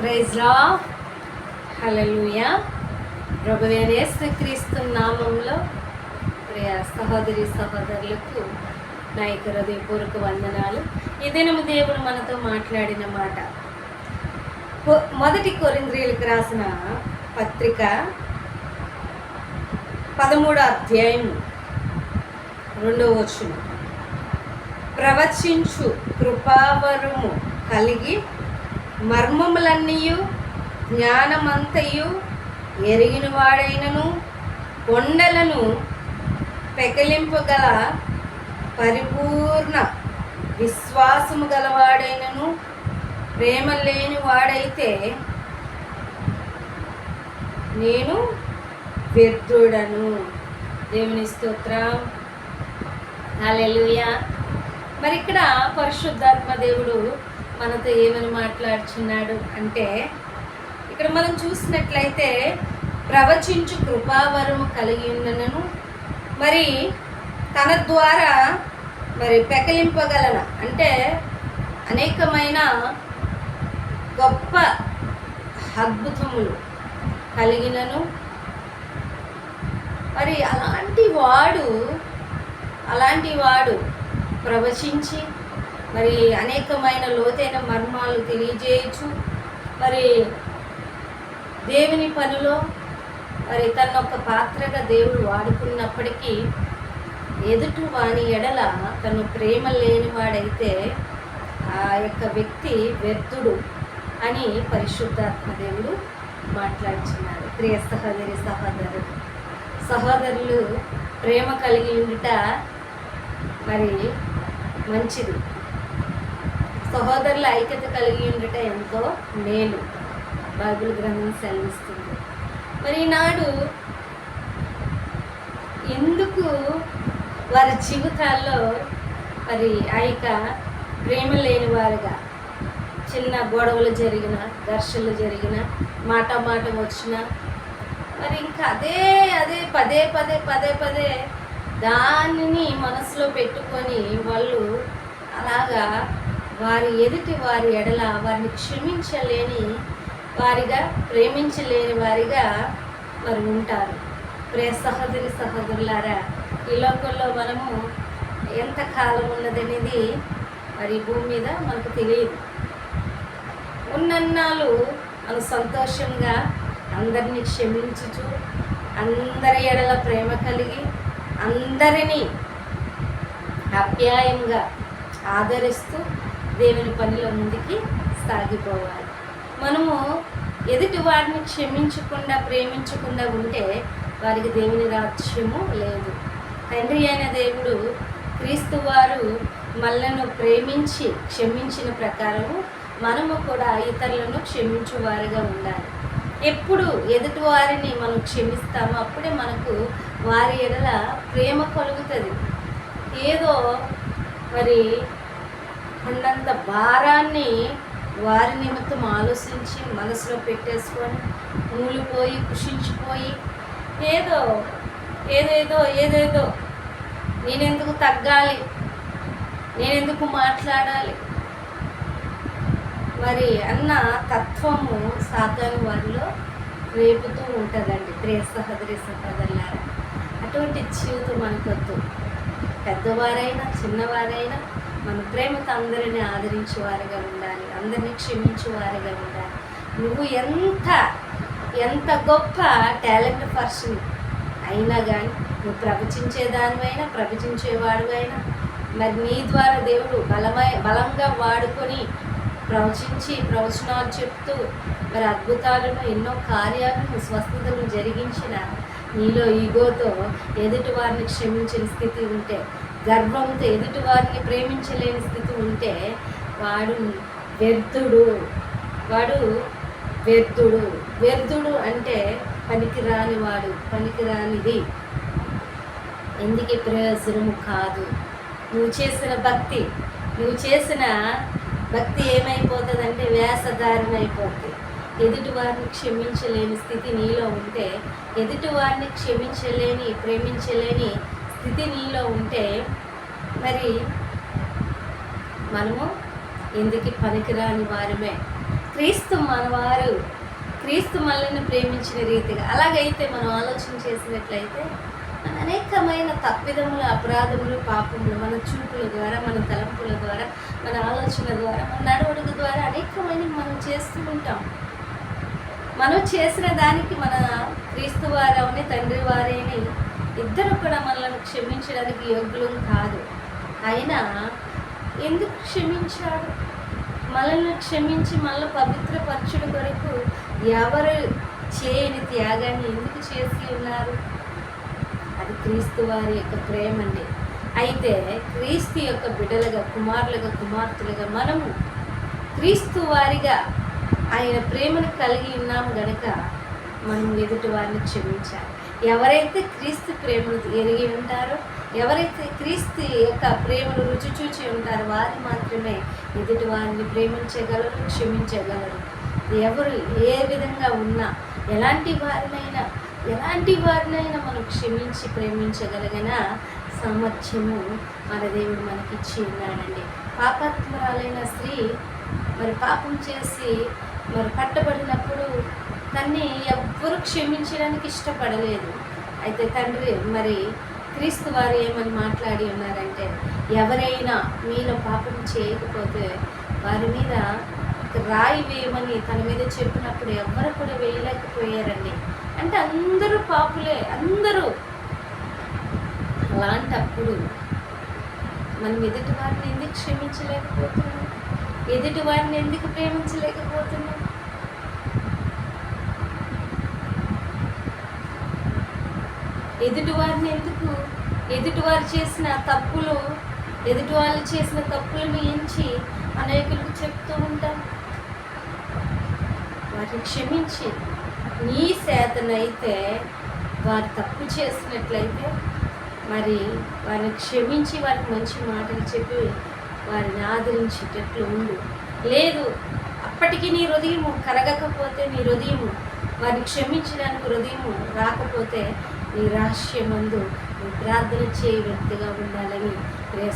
Praise lord. హల్లెలూయా. ప్రభువైన యేసుక్రీస్తు నామములో ప్రియ సహోదరి సహోదరులకు నా యొక్క హృదయపూర్వక వందనాలు. ఈ దినము దేవుడు మనతో మాట్లాడిన మాట మొదటి కొరింథీయులకు రాసిన పత్రిక 13వ అధ్యాయం 2వ వచనం. ప్రవచించు కృపావరము కలిగి మర్మములన్నీయు జ్ఞానమంతయు ఎరిగిన వాడైనను కొండలను పెకలింపగల పరిపూర్ణ విశ్వాసము గలవాడైనను ప్రేమ లేని వాడైతే నేను వ్యర్థుడను. దేవుని స్తోత్రం. హల్లెలూయా. మరి ఇక్కడ పరిశుద్ధాత్మ దేవుడు మనతో ఏమని మాట్లాడుచున్నాడు అంటే, ఇక్కడ మనం చూసినట్లయితే ప్రవచించు కృపావరము కలిగి ఉన్ననను మరి తన ద్వారా మరి పెకలింపగలన అంటే అనేకమైన గొప్ప అద్భుతములు కలిగినను మరి అలాంటి వాడు ప్రవచించి మరి అనేకమైన లోతైన మర్మాలు తెలియజేయచ్చు. మరి దేవుని పనిలో మరి తన ఒక పాత్రగా దేవుడు వాడుకున్నప్పటికీ ఎదుటి వాని ఎడల తను ప్రేమ లేనివాడైతే ఆ యొక్క వ్యక్తి వ్యర్థుడు అని పరిశుద్ధాత్మ దేవుడు మాట్లాడుచున్నాడు. ప్రియ సహోదరులు ప్రేమ కలిగి ఉండుట మరి మంచిది. సహోదరుల ఐక్యత కలిగి ఉండట ఎంతో మేలు బైబిల్ గ్రంథం సెలవిస్తుంది. మరి ఈనాడు ఎందుకు వారి జీవితాల్లో మరి ఆ యొక్క ప్రేమ లేని వారుగా చిన్న గొడవలు జరిగిన ఘర్షణలు జరిగిన మాట వచ్చిన మరి ఇంకా అదే పదే దానిని మనసులో పెట్టుకొని వాళ్ళు అలాగా వారి ఎడల వారిని క్షమించలేని వారిగా ప్రేమించలేని వారిగా మరి ఉంటారు. ప్రియ సహోదరులారా, ఈ లోకంలో మనము ఎంతకాలం ఉన్నదనేది మరి భూమి మీద మనకు తెలియదు. ఉన్నన్నాళ్ళు మనం సంతోషంగా అందరినీ క్షమించుచు అందరి ఎడల ప్రేమ కలిగి అందరినీ ఆప్యాయంగా ఆదరిస్తూ దేవుని పనిలో ముందుకి సాగిపోవాలి. మనము ఎదుటి వారిని క్షమించకుండా ప్రేమించకుండా ఉంటే వారికి దేవుని రాజ్యము లేదు. తండ్రి అయిన దేవుడు క్రీస్తు వారు మనలను ప్రేమించి క్షమించిన ప్రకారము మనము కూడా ఇతరులను క్షమించువారిగా ఉండాలి. ఎప్పుడు ఎదుటి వారిని మనం క్షమిస్తామో అప్పుడే మనకు వారి ఎడల ప్రేమ కలుగుతుంది. ఏదో మరి కొండంత భారాన్ని వారి నిమిత్తం ఆలోచించి మనసులో పెట్టేసుకొని మూలిపోయి కుషించిపోయి ఏదేదో నేనెందుకు తగ్గాలి, నేనెందుకు మాట్లాడాలి మరి అన్న తత్వము సాతాను వారిలో రేపుతూ ఉంటుందండి. ప్రియ సహోదరులారా, అటువంటి జీవితం మనకొద్దు. పెద్దవారైనా చిన్నవారైనా మన ప్రేమతో అందరినీ ఆదరించేవారిగా ఉండాలి, అందరినీ క్షమించేవారిగా ఉండాలి. నువ్వు ఎంత గొప్ప టాలెంట్ పర్సన్ అయినా కానీ, నువ్వు ప్రవచించేదానివైనా ప్రవచించేవాడివైనా మరి నీ ద్వారా దేవుడు బలంగా వాడుకొని ప్రవచనాలు చెప్తూ మరి అద్భుతాలను ఎన్నో కార్యాలను స్వస్థతలను జరిగించిన నీలో ఈగోతో ఎదుటి వారిని క్షమించిన స్థితి ఉంటే, గర్వంతో ఎదుటి వారిని ప్రేమించలేని స్థితి ఉంటే వాడు వ్యర్థుడు అంటే పనికిరానిది, ఎందుకు ప్రయోజనము కాదు. నువ్వు చేసిన భక్తి ఏమైపోతుందంటే వేషధారణ అయిపోతుంది. ఎదుటి వారిని క్షమించలేని స్థితి నీలో ఉంటే, ఎదుటి వారిని ప్రేమించలేని స్థితి నీలో ఉంటే మరి మనము ఎందుకు పనికిరాని వారమే. క్రీస్తు మనవారు, క్రీస్తు మనల్ని ప్రేమించిన రీతిగా. అలాగైతే మనం ఆలోచన చేసినట్లయితే అనేకమైన తప్పిదములు, అపరాధములు, పాపములు మన చూపుల ద్వారా, మన తలంపుల ద్వారా, మన ఆలోచన ద్వారా, మన నడవడుగు ద్వారా అనేకమైన మనం చేస్తూ ఉంటాం. మనం చేసిన దానికి మన క్రీస్తు వారని, తండ్రి వారేని ఇద్దరు కూడా మనల్ని క్షమించడానికి యోగ్యులం కాదు. అయినా ఎందుకు క్షమించాడు? మనల్ని క్షమించి మనల్ని పవిత్రపరచుడు కొరకు ఎవరు చేయని త్యాగాన్ని ఎందుకు చేసి ఉన్నారు? అది క్రీస్తు వారి యొక్క ప్రేమ అండి. అయితే క్రీస్తు యొక్క బిడ్డలుగా, కుమారులుగా, కుమార్తెలుగా మనము క్రీస్తు వారిగా ఆయన ప్రేమను కలిగి ఉన్నాము గనక మనం ఎదుటి వారిని క్షమించాలి. ఎవరైతే క్రీస్తు ప్రేమను ఎరిగి ఉంటారో, ఎవరైతే క్రీస్తు యొక్క ప్రేమను రుచి చూచి ఉంటారో వారు మాత్రమే ఎదుటి వారిని ప్రేమించగలరు, క్షమించగలరు. ఎవరు ఏ విధంగా ఉన్నా, ఎలాంటి వారినైనా మనం క్షమించి ప్రేమించగలిగిన సామర్థ్యము మన దేవుడు మనకిచ్చి ఉన్నాడండి. పాపాత్మురాలైన స్త్రీ మరి పాపం చేసి మరి పట్టబడినప్పుడు తన్ని ఎవ్వరూ క్షమించడానికి ఇష్టపడలేదు. అయితే తండ్రి మరి క్రీస్తు వారు ఏమని మాట్లాడి ఉన్నారంటే, ఎవరైనా మీలో పాపం చేయకపోతే వారి మీద రాయి వేయమని తన మీద చెప్పినప్పుడు ఎవ్వరు కూడా వేయలేకపోయారండి. అంటే అందరూ పాపులే, అందరూ. అలాంటప్పుడు మనం ఎదుటి వారిని ఎందుకు క్షమించలేకపోతున్నాం? ఎదుటి వారిని ఎందుకు ప్రేమించలేకపోతున్నాం? ఎదుటివారు చేసిన తప్పులు, ఎదుటి వాళ్ళు చేసిన తప్పులను ఎంచి అనేకులకు చెప్తూ ఉంటాం. వారిని క్షమించి, నీ చేతనైతే వారు తప్పు చేసినట్లయితే మరి వారిని క్షమించి వారికి మంచి మాటలు చెప్పి వారిని ఆదరించేటట్లు ఉండు. లేదు, అప్పటికి నీ హృదయము కరగకపోతే, నీ హృదయము వారిని క్షమించడానికి హృదయము రాకపోతే నీ రహస్యమందు నీ ప్రార్థన చేయ వ్యక్తిగా ఉండాలని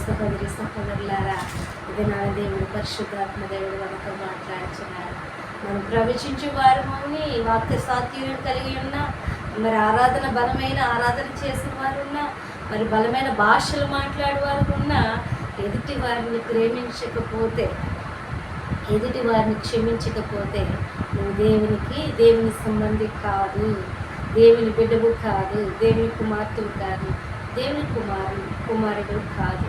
సహోదరులారా, ఇది నా దేవుడు, పరిశుద్ధాత్మ దేవుడు మనతో మాట్లాడుతున్నారు. మనం ప్రవచించే వారమని వాక్య సాత్యం కలిగి ఉన్నా, మరి బలమైన ఆరాధన చేసిన వారు ఉన్నా, మరి బలమైన భాషలు మాట్లాడేవారు ఉన్నా, ఎదుటి వారిని ప్రేమించకపోతే, ఎదుటి వారిని క్షమించకపోతే నువ్వు దేవుని సంబంధి కాదు, దేవుని బిడ్డవు కాదు, దేవుని కుమార్తెవు కాదు, దేవుని కుమారుడు కాదు.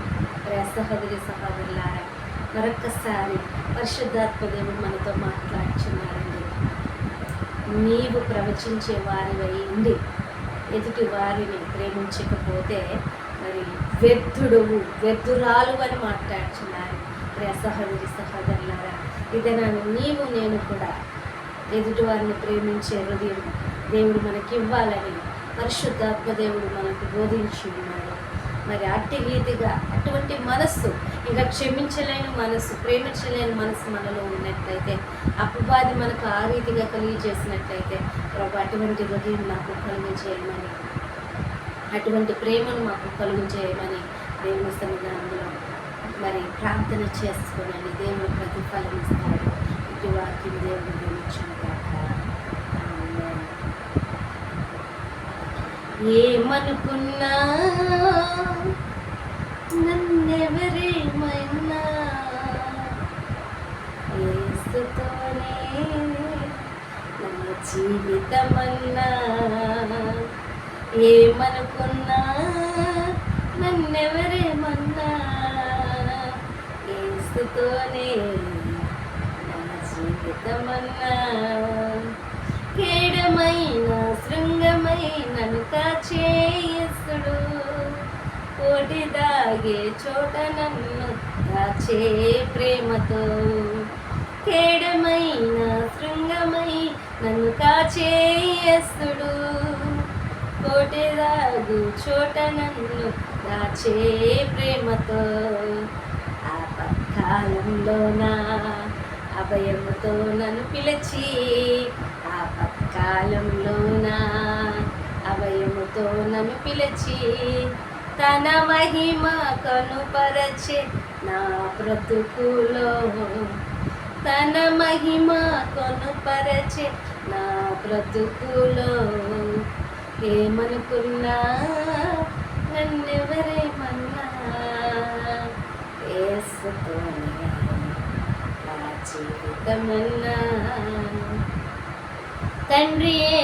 సహోదరులారా, మరొక్కసారి పరిశుద్ధాత్మ దేవుడు మనతో మాట్లాడుచున్నారండి. నీవు ప్రవచించే వారివై ఉండి ఎదుటి వారిని ప్రేమించకపోతే మరి వ్యర్థురాలు అని మాట్లాడుచున్నారు. సహోదరులారా, ఇదనాను నేను కూడా ఎదుటి వారిని ప్రేమించే హృదయం దేవుడు మనకి ఇవ్వాలని పరిశుద్ధాత్మ దేవుడు మనకు బోధించి ఉన్నాడు. మరి అట్టి రీతిగా అటువంటి మనస్సు, ఇంకా క్షమించలేని మనస్సు, ప్రేమించలేని మనస్సు మనలో ఉన్నట్లయితే, అపవాది మనకు ఆ రీతిగా కలిగజేసినట్లయితే ప్రభు అటువంటి హృదయం నాకు కలుగజేయమని, అటువంటి ప్రేమను మాకు కలుగజేయమని దేవుని సన్నిధానంలో మరి ప్రార్థన చేసుకోనండి. దేవుడు ప్రతిఫలం ఇస్తాడు. ఇటు వాక్యం దేవుడు దీవించుగాక. ఏమనుకున్నా, నన్నెవరేమైనా యేసుతోనే నా జీవితమన్నా. ఏమనుకున్నా, నన్నెవరేమన్నా యేసుతోనే నా జీవితమన్నా. కేడమైన శృంగమైనను కాచే యేసుడు, కోటి దాగే చోట నన్ను దాచే ప్రేమతో. కేడమైన శృంగమై నన్ను కాచే యేసుడు, కోటి దాగు చోట నన్ను దాచే ప్రేమతో. ఆపత్కాలంలోన అభయముతో నన్ను పిలిచి, ఆపత్కాలంలోన అభయముతో నన్ను పిలిచి, తన మహిమ కనుపరచే నా బ్రతుకులో. తన మహిమ కొనుపరచే నా బ్రతుకులో. ఏమనుకున్నా నన్నెవరేమన్నా యేసుతోనే నా జీవితమన్నా. తండ్రియే